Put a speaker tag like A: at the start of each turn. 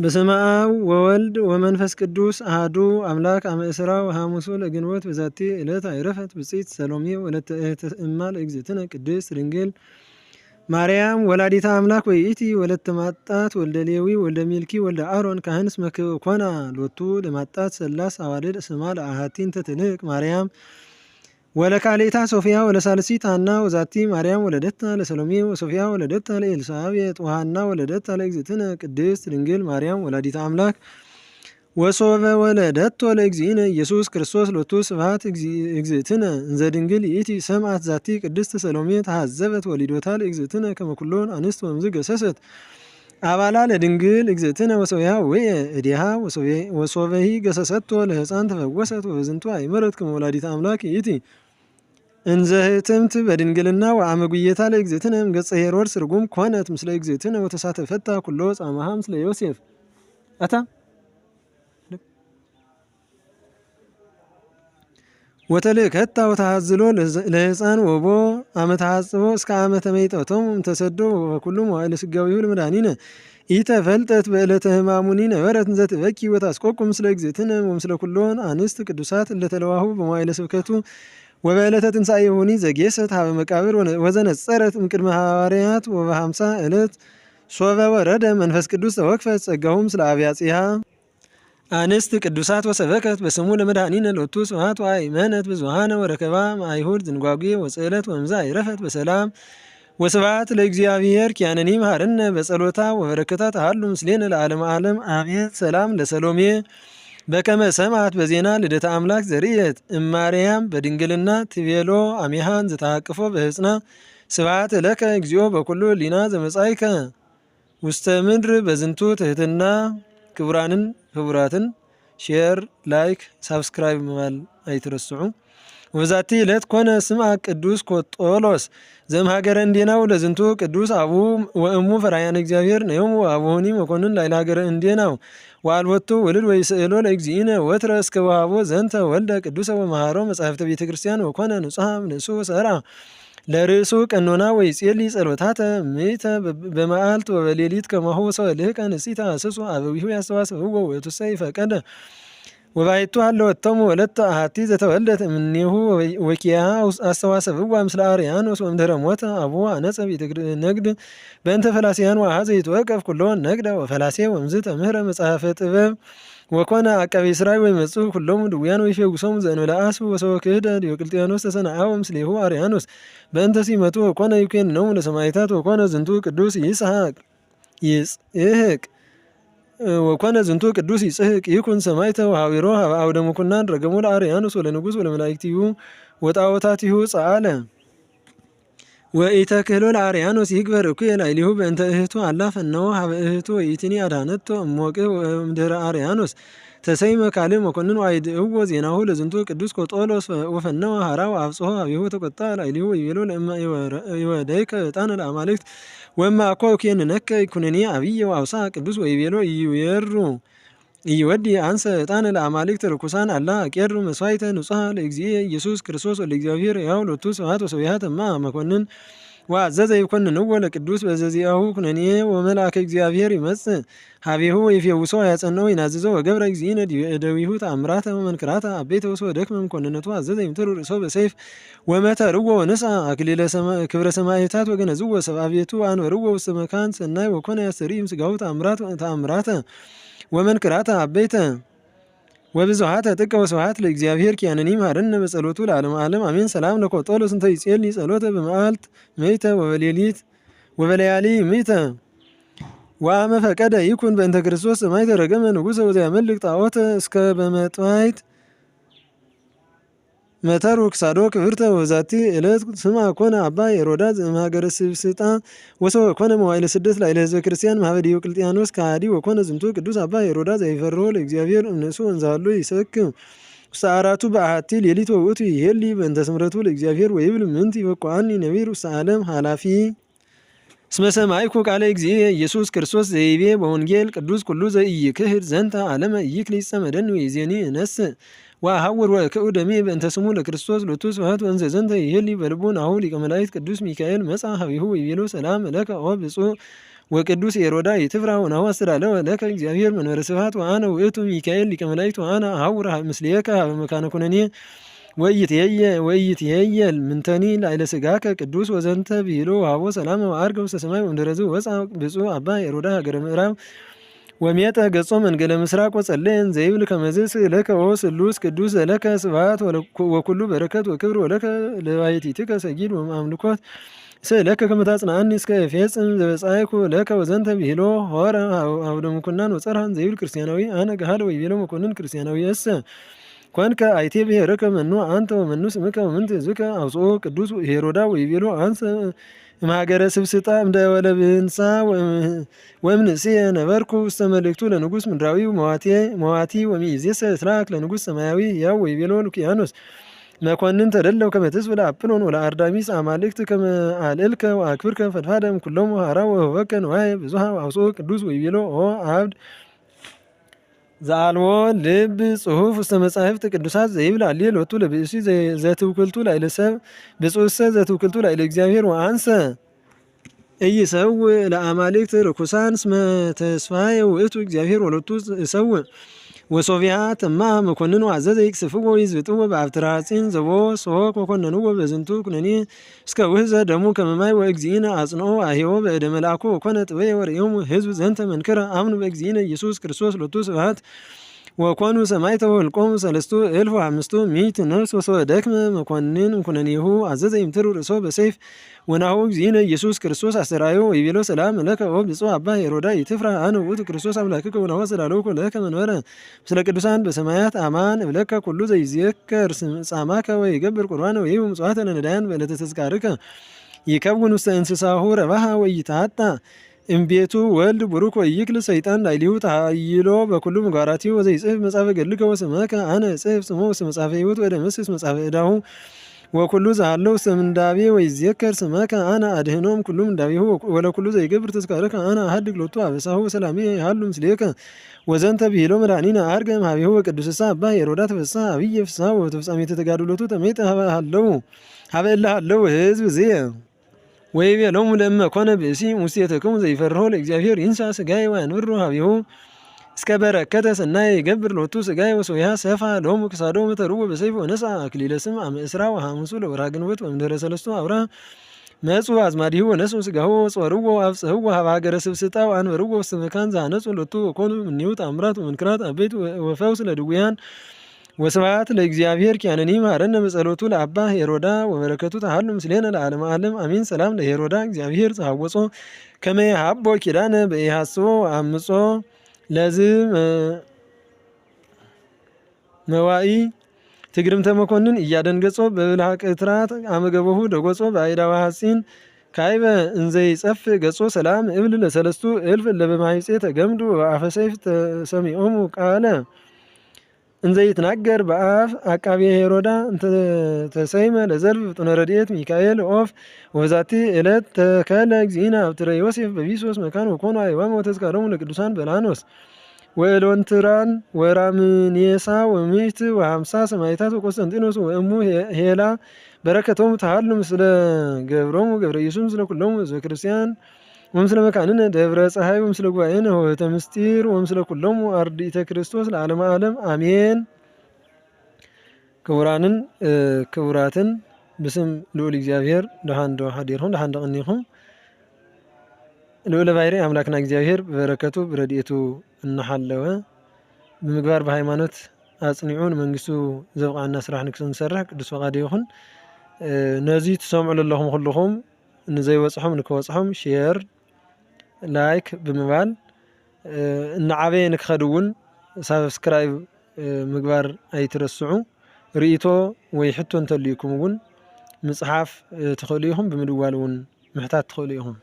A: በስመ አብ ወወልድ ወመንፈስ ቅዱስ አሐዱ አምላክ አመ ዕስራ ወሐሙሱ ለግንቦት በዛቲ ዕለት አይረፈት ብፅዕት ሰሎሜ ወለተ እህተ እማ ለእግዝእትነ ቅድስት ድንግል ማርያም ወላዲተ አምላክ ወይእቲ ወለተ ማጣት ወልደ ሌዊ ወልደ ሚልኪ ወልደ አሮን ካህን እስመ ኮና ሎቱ ለማጣት ሰላስ አዋልድ ስማ ለአሐቲን ተትልቅ ማርያም ወለካሌታ ሶፊያ ወለሳልሲት ሐና ወዛቲ ማርያም ወለደታ ለሰሎሜ ወሶፊያ ወለደታ ለኤልሳቤጥ ወሐና ወለደታ ለእግዝእትነ ቅድስት ድንግል ማርያም ወላዲተ አምላክ ወሶበ ወለደቶ ለእግዚእነ ኢየሱስ ክርስቶስ ሎቱ ስብሐት እግዝእትነ እንዘ ድንግል ይእቲ ሰምዓት ዛቲ ቅድስት ሰሎሜ ተሐዘበት ወሊዶታ ለእግዝእትነ ከመ ኩሎን አንስት ወምዝ ገሰሰት አባላ ለድንግል እግዝእትነ ወሶቢያ ወየ እዲሃ ወሶበሂ ገሰሰቶ ለሕፃን ተፈወሰት ወበዝንቱ አይመረት ከመ ወላዲተ አምላክ ይእቲ እንዘ ህትምት በድንግልና ወአመጉየታ ለእግዝእትነ እምገጸ ሄሮድስ ርጉም ኮነት ምስለ እግዝእትነ ወተሳተፈታ ኩሎ ጻማሃ ምስለ ዮሴፍ አታ ወተልእከታ ወተሐዝሎ ለሕፃን ወቦ አመተ ሐጽቦ እስከ አመተ መይጠቶም ተሰዶ ወኩሉ መዋዕለ ስጋዊሁ ለመድኃኒነ ኢተፈልጠት በዕለተ ሕማሙኒ ነበረት እንዘ ትበኪ ወታስቆቁም ምስለ እግዝእትነ ወምስለ ኩሎን አንስት ቅዱሳት እለተለዋሁ በመዋዕለ ስብከቱ ወበዕለተ ትንሣኤሁኒ ዘጌሰት ሀበ መቃብር ወዘነጸረት እምቅድመ ሐዋርያት ወበሃምሳ ዕለት ሶበ ወረደ መንፈስ ቅዱስ ተወክፈት ጸጋሁ ምስለ አብያጺሃ አንስት ቅዱሳት ወሰበከት በስሙ ለመድኃኒነ ሎቱ ስብሐት ወአይመነት ብዙኃነ ወረከባ አይሁድ ዝንጓጉ ወጽዕለት ወምዛ አይረፈት በሰላም ወስብሐት ለእግዚአብሔር ኪያነኒ መሐረነ በጸሎታ ወበረከታ ተሃሉ ምስሌነ ለዓለመ ዓለም አሜን። ሰላም ለሰሎሜ በከመ ሰምዓት በዜና ልደተ አምላክ ዘርየት እማርያም በድንግልና ትቤሎ አሚሃን ዘተሃቅፎ በሕፅና ስብሐት ለከ እግዚኦ በኩሉ ሊና ዘመጻይከ ውስተ ምድር በዝንቱ ትህትና ክቡራትን ሼር ላይክ ሳብስክራይብ መባል አይትረስዑ። ወዛቲ ዕለት ኮነ ስምዐ ቅዱስ ኮጦሎስ ዘእምሀገረ እንዴናው ለዝንቱ ቅዱስ አቡ ወእሙ ፈራያን እግዚአብሔር ነዮሙ አቡሁኒ መኮንን ላዕለ ሀገረ እንዴናው ወአልቦቱ ወልድ ወይስእሎ ለእግዚእነ ወትረ እስከ ወሀቦ ዘንተ ወልደ ቅዱሰ ወመሃሮ መጻሕፍተ ቤተ ክርስቲያን ወኮነ ንጹሐ ንሱ ሰራ ለርእሱ ቀኖና ወይጼሊ ጸሎታተ ምእተ በመዓልት ወበሌሊት ከማሁ ሰው ልህቀ ንጽሕተ አስሱ አበዊሁ ያስተዋስብዎ ወቱሰይ ፈቀደ ወባይቱ አለወተሙ ወለተ አሐቲ ዘተወልደት እምኔሁ ወኪያሃ አስተዋሰብዋ ምስለ አርያኖስ ወእምድኅረ ሞተ አቡሁ አነጸ ቤተ ነግድ በእንተ ፈላሲያን ወአኀዘ ይትወቀፍ ኩሎን ነግደ ወፈላሴ ወእምዝ ተምህረ መጽሐፈ ጥበብ ወኮነ አቃቤ ሥራይ ወይመጽኡ ኩሎሙ ድውያን ወይፌውሶሙ ዘእንበለ አስቡ ወሰወ ክህደ ዲዮቅልጥያኖስ ተሰናአወ ምስሌሁ አርያኖስ በእንተ ሲመቱ ወኮነ ይኩነሙ ለሰማዕታት ወኮነ ዝንቱ ቅዱስ ይጽሕቅ ወኮነ ዝንቱ ቅዱስ ይጽሕቅ ይኩን ሰማዕተ ወሐዊሮ ሀበ አውደ ምኵናን ረገሙ ለአርያኖስ ወለንጉሥ ወለመላእክቲሁ ወጣዖታቲሁ ጸአለ ወኢተክህሎ ለአርያኖስ ይግበር እኩየ ላዕሌሁ በእንተ እህቱ አላ ፈነወ ሀበ እህቱ ወኢትኒ አድኃነቶ እምሞቅህ ወእምድኅረ አርያኖስ ተሰይመ ካልእ መኮንን ወአይድእዎ ዜናሁ ለዝንቱ ቅዱስ ኮጦሎስ ወፈነወ ሀራ ወአብጽሖ ሀቤሁ ተቈጣ ላዕሌሁ ወይቤሎ ለእመ ይወደይከ ዕጣነ ለአማልክት ወእመ አኮ እኩየንነከ ኩነኔ አብየ ወአውሳ ቅዱስ ወይቤሎ ኢይወዲ አንሰ ዕጣነ ለአማልክት ርኩሳን አላ አቄሩ መስዋዕተ ንጹሐ ለእግዚእ ኢየሱስ ክርስቶስ ወለእግዚአብሔር ሕያው ሎቱ ስብሐት ወሰብሐት እማ መኮንን ወአዘዘ ይኰንንዎ ለቅዱስ በዘዚአሁ ኩነኔ ወመልአከ እግዚአብሔር ይመጽእ ሀቤሁ ወይፌውሶ ያጸንዖ ይናዝዞ ወገብረ እግዚእነ እደዊሁ ተአምራተ ወመንክራተ አበይተ ወደክመ እምኰንነቱ አዘዘ ይምትሩ ርእሶ በሰይፍ ወመተርዎ ወነስአ አክሊለ ክብረ ሰማዕታት ወገነዝዎ ሰብአ ቤቱ አንበርዎ ውስተ መካን ሰናይ ወኮነ ያስተርኢ እምሥጋሁ ተአምራተ ወመንክራተ አበይተ ወብዙኃተ ጥቀ ወስብሐት ለእግዚአብሔር ኪያነኒ መሐረነ በጸሎቱ ለዓለመ ዓለም አሜን። ሰላም ለኮጦሎስ እንተ ይጼሊ ጸሎተ በመዓልት ምእተ ወበለያሊ ምእተ ወአመ ፈቀደ ይኩን በእንተ ክርስቶስ ሰማዕተ ረገመ ንጉሠ ወዘያመልክ ጣዖተ እስከ በመጥዋዕት መተሩ ክሳዶ ክብርተ ወዛቲ ዕለት ስምዐ ኮነ አባ የሮዳዝ እምሀገረ ስብስጣ ወሰወ ኮነ መዋዕለ ስደት ላዕለ ሕዝበ ክርስቲያን ማኅበ ዲዮቅልጥያኖስ ከሃዲ ወኮነ ዝንቱ ቅዱስ አባ የሮዳዝ ዘይፈርሆ ለእግዚአብሔር እምነሱ እንዛሉ ይሰክም ውስተ አራቱ በአሐቲ ሌሊት ወውእቱ ይሄሊ በእንተ ስምረቱ ለእግዚአብሔር ወይብል ምንት ይበቁዐኒ ነቢር ውስተ ዓለም ኃላፊ እስመ ሰማዕኩ ቃለ እግዚእ ኢየሱስ ክርስቶስ ዘይቤ በወንጌል ቅዱስ ኩሉ ዘኢይክህድ ዘንተ ዓለመ ኢይክል ይጸመደኒ ወይዜኒ እነስእ ወአሐውር ወእክኡ ደሜ በእንተ ስሙ ለክርስቶስ ሎቱ ስብሐት ወእንዘ ዘንተ ይሄሊ በልቡ ናሁ ሊቀ መላእክት ቅዱስ ሚካኤል መጽአ ሀቢሁ ወይቤሎ ሰላም ለከ ኦ ብፁዕ ወቅዱስ ኤሮዳ ይትፍራው ነው አስተዳለው ለከ እግዚአብሔር መንበረ ስብሐት ወአነ ውእቱ ሚካኤል ሊቀ መላእክት ወአነ አውራ ምስሌከ በመካነ ኩነኔ ወይትየየል ምንተኒ ላይለ ስጋከ ቅዱስ ወዘንተ ቢሎ አቦ ሰላም ወአርገ ውስተ ሰማይ ወንደረዙ ወፃ ብፁዕ አባ ኤሮዳ ሀገረ ምዕራብ ወሜጠ ገጾ መንገለ ምስራቅ ወጸለየን ዘይብል ከመዝስ ለከ ኦ ስሉስ ቅዱስ ለከ ስብሐት ወኩሉ በረከት ወክብር ወለከ ለባይቲትከ ሰጊድ ወማምልኮት ለከ ከመታጽናኒ እስከ ኤፌጽም ዘበጻይኩ ለከ ወዘንተ ቢሎ ሆረ አውደ ምኩናን ወጸርሃን ዘይብል ክርስቲያናዊ አነ ገሃለ ወይቤሎ መኮንን ክርስቲያናዊ እሰ ኮንከ አይቴ ብሔረከ መኑ አንተ ወመኑ ስምከ ወምንት ዝከ አውጽኦ ቅዱስ ሄሮዳ ወይቤሎ አንሰ ማገረ ስብስጣ እንደ ወለብንሳ ወምንሲ ነበርኩ ውስተ መልእክቱ ለንጉስ ምድራዊ መዋቲ ወሚይዜሰ ስራክ ለንጉስ ሰማያዊ ያው ወይቤሎ ሉኪያኖስ መኮንን ተደለው ከመትስ ብላ አጵሎን ወላ አርዳሚስ አማልክት ከመአልልከ ወአክብርከ ፈድፋደም ኩሎም ሀራ ወወከ ነዋይ ብዙሃ አውጽኦ ቅዱስ ወይቤሎ ኦ አብድ ዘአልቦ ልብ ጽሁፍ ውስተ መጻሕፍት ቅዱሳት ዘይብል አልየ ሎቱ ለብእሲ ዘትውክልቱ ላዕለ ሰብ ብፁዕሰ ዘትውክልቱ ላዕለ እግዚአብሔር ወአንሰ ኢይሰውዕ ለአማልክት ርኩሳን እስመ ተስፋየ ውእቱ እግዚአብሔር ወሎቱ እሰውዕ ወሶፊያ ተማ መኮንን አዘዘ ይቅስፍዎ ይዝብጥዎ በአብትራጺን ዘቦ ሶክ ወኮነንዎ በዝንቱ ኩነኔ እስከ ውህዘ ደሙ ከመማይ ወእግዚእነ አጽንኦ አህዮ በእደ መልአኩ ወኮነ ጥበየ ወርእዮሙ ህዝብ ዘንተ መንክረ አምኑ በእግዚእነ ኢየሱስ ክርስቶስ ሎቱ ስብሐት ወኮኑ ሰማዕተ ወልቆሙ 3,500 ነፍስ ወሰደክመ መኮንን ኩነኔሁ አዘዘ ይምትሩ ርእሶ በሰይፍ ወናሁ እግዚእነ ኢየሱስ ክርስቶስ አስተራዮ ወይቤሎ ሰላም ለከ ኦ ብፁዕ አባ ሄሮዳ ይትፍራ አነ ውእቱ ክርስቶስ አምላክከ ወናሁ አስተዳለውከ ለከ መንበረ ምስለ ቅዱሳን በሰማያት አማን እብለከ ኩሉ ዘይዝየከር ጻማከ ወይገብር ቁርባነ ወይሁ ምጽዋተ ለነዳያን በዕለተ ተዝካርከ ይከውን ውስተ እንስሳሁ ረባሃ ወይታጣ እምቤቱ ወልድ ቡሩክ ወይክል ሰይጣን ላይሊሁ ታይሎ በኩሉ ምግባራቲሁ ወዘይጽፍ መጻፈ ገድልከ ወስመከ አነ ጽፍ ጽሞ ውስተ መጻፈ ሕይወት ወደመስስ መጻፈ ዕዳሁ ወኩሉ ዘሃለው ውስተ ምንዳቤ ወይዝየከር ስመከ አነ አድህኖም ኩሉ ምንዳቤሁ ወለኩሉ ዘይገብር ተዝካረከ አነ አሐድግ ሎቱ አበሳሁ ወሰላሜ ያሃሉ ምስሌከ ወዘንተ ብሂሎ መድኃኒነ አርገ እምኀቤሁ ወቅዱስሳ አባ ሄሮዳ ተፈሥሐ አብየ ፍስሐ ወተፍጻሜተ ተጋድሎቱ ተሜጠ ሀበ እለ ሀለው ሕዝብ ዝየ ወይቤሎሙ ለእመ ኮነ ብእሲ ሙስቴትክሙ ዘይፈርሆ ለእግዚአብሔር ይንሣ ሥጋየ ወያንብሮ ኀቤሁ እስከ በረከተ ሰናየ ይገብር ሎቱ ሥጋየ ወሶያ ሰፋ ሎሙ ክሳዶሙ ተርቦ በሰይፍ ወነሣ አክሊለ ስም አመ እስራ ወሐሙሱ ለወርኃ ግንቦት ወእምድኅረ ሰለስቱ አብርሃ መጹ አዝማዲሁ ወነሡ ሥጋሁ ወጾርዎ አብጽሕዎ ሀበ ሀገረ ስብስጣ ወአንበርዎ ውስተ መካን ዘአነጹ ሎቱ ወኮኑ እምኔሁ ተአምራት ወመንክራት አበይት ወፈውስ ለድውያን ወስብሐት ለእግዚአብሔር ኪያነኒ መሐረነ በጸሎቱ ለአባ ሄሮዳ ወበረከቱ ተሃሉ ምስሌነ ለዓለመ ዓለም አሚን። ሰላም ለሄሮዳ እግዚአብሔር ጸሐወጾ ከመ የሀቦ ኪዳነ በኢሐስቦ አምጾ ለዝ መዋኢ ትግርምተ መኮንን እያደንገጾ በብልሃ ቅትራት አመገበሁ ደጎጾ በአይዳዋ ሐጺን ካይበ እንዘይ ጸፍ ገጾ ሰላም እብል ለሰለስቱ እልፍ ለበማይጼ ተገምዱ በአፈ ሰይፍ ተሰሚዖሙ ቃለ እንዘይ ይትናገር በአፍ አቃቤ ሄሮዳ ተሰይመ ለዘልፍ ፍጡነ ረድኤት ሚካኤል ኦፍ ወዛቲ ዕለት ተከለ እግዚእነ አብትረ ዮሴፍ በቢሶስ መካን ወኮኑ አይዋም ወተዝካሮሙ ለቅዱሳን በላኖስ ወኤሎንትራን ወራምኔሳ ወሚት ወሃምሳ ሰማዕታት ወቆስጠንጢኖስ ወእሙ ሄላ በረከቶሙ ተሃሉ ምስለ ገብሮሙ ገብረ ኢየሱስ ምስለ ኩሎሙ ህዝበ ክርስቲያን ወምስለ መካንነ ደብረ ፀሐይ ወምስለ ጉባኤነ ሆህተ ምስጢር ወምስለ ኩሎሙ አርድእተ ክርስቶስ ለዓለመ ዓለም አሜን። ክቡራንን ክቡራትን ብስም ልዑል እግዚአብሔር ደሃን ሀዲርሁም ደሃን ደቅኒኹም ልዑለ ባሕርይ አምላክና እግዚአብሔር በበረከቱ በረድኤቱ እናሓለወ ብምግባር በሃይማኖት አጽኒዑን መንግስቱ ዘብቃና ስራሕ ንክንሰርሕ ቅዱስ ፈቃዱ ይኹን። ነዚ ትሰምዑ ዘለኹም ኩልኹም ንዘይወፅሖም ንክወፅሖም ሼር ላይክ ብምባል እናዓበየ ንክኸድ እውን ሳብስክራይብ ምግባር ኣይትረስዑ። ርእቶ ወይ ሕቶ እንተልይኩም እውን ምፅሓፍ ትኽእሉ ኢኹም ብምድዋል እውን ምሕታት ትኽእሉ ኢኹም።